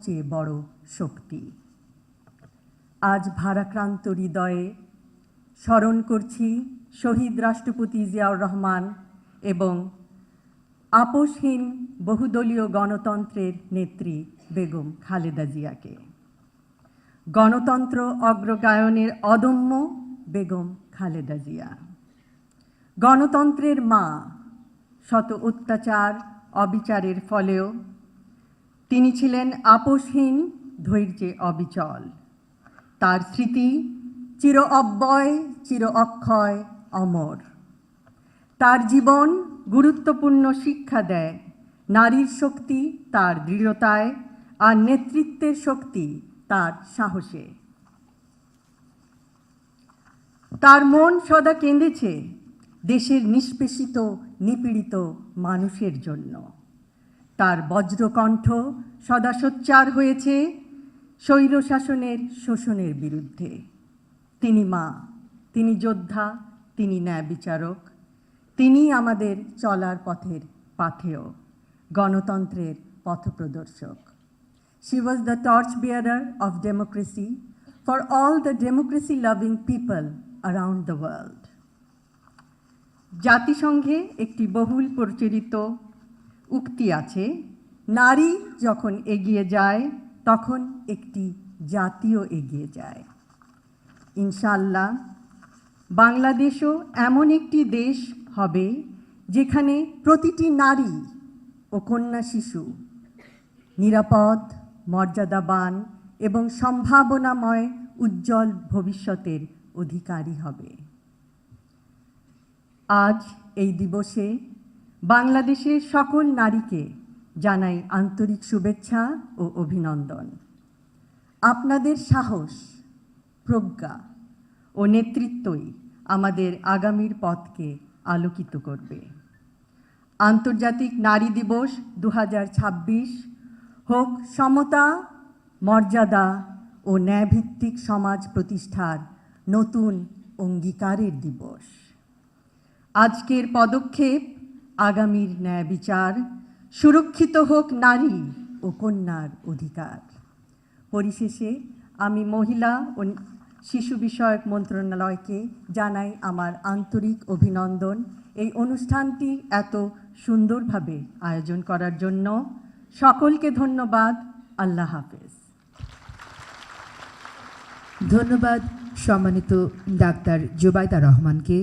চেয়ে বড় শক্তি। আজ ভারাক্রান্ত হৃদয়ে স্মরণ করছি শহীদ রাষ্ট্রপতি জিয়াউর রহমান এবং আপোষহীন বহুদলীয় গণতন্ত্রের নেত্রী বেগম খালেদা জিয়াকে। গণতন্ত্র অগ্রগায়নের অদম্য বেগম খালেদা জিয়া, গণতন্ত্রের মা। শত অত্যাচার অবিচারের ফলেও তিনি ছিলেন আপোষহীন, ধৈর্যে অবিচল। তার স্মৃতি চির অব্যয়, চির অক্ষয়, অমর। তার জীবন গুরুত্বপূর্ণ শিক্ষা দেয় নারীর শক্তি তার দৃঢ়তায়, আর নেতৃত্বের শক্তি তার সাহসে। তার মন সদা কেঁদেছে দেশের নিষ্পেষিত নিপীড়িত মানুষের জন্য। তার বজ্রকণ্ঠ সদা সোচ্চার হয়েছে স্বৈরশাসনের শোষণের বিরুদ্ধে। তিনি মা, তিনি যোদ্ধা, তিনি ন্যায় বিচারক, তিনি আমাদের চলার পথের পাথেয়, গণতন্ত্রের পথপ্রদর্শক। She was the torchbearer of democracy for all the democracy-loving people around the world. জাতিসংঘে একটি বহুল প্রচলিত উক্তি আছে, নারী যখন এগিয়ে যায় তখন একটি জাতিও এগিয়ে যায়। ইনশাআল্লাহ বাংলাদেশও এমন একটি দেশ হবে যেখানে প্রতিটি নারী ও কন্যা শিশু নিরাপদ, মর্যাদাবান এবং সম্ভাবনাময় উজ্জ্বল ভবিষ্যতের অধিকারী হবে। আজ এই দিবসে বাংলাদেশের সকল নারীকে জানাই আন্তরিক শুভেচ্ছা ও অভিনন্দন। আপনাদের সাহস, প্রজ্ঞা ও নেতৃত্বই আমাদের আগামীর পথকে আলোকিত করবে। আন্তর্জাতিক নারী দিবস 2026 হোক সমতা, মর্যাদা ও ন্যায়ভিত্তিক সমাজ প্রতিষ্ঠার নতুন অঙ্গীকারের দিবস। আজকের পদক্ষেপ আগামীর ন্যায় বিচার, সুরক্ষিত হোক নারী ও কন্যার অধিকার। পরিশেষে আমি মহিলা ও শিশু বিষয়ক মন্ত্রণালয়কে জানাই আমার আন্তরিক অভিনন্দন এই অনুষ্ঠানটি এত সুন্দরভাবে আয়োজন করার জন্য। সকলকে ধন্যবাদ। আল্লাহ হাফেজ। ধন্যবাদ সম্মানিত ডাক্তার জুবাইদা রহমানকে।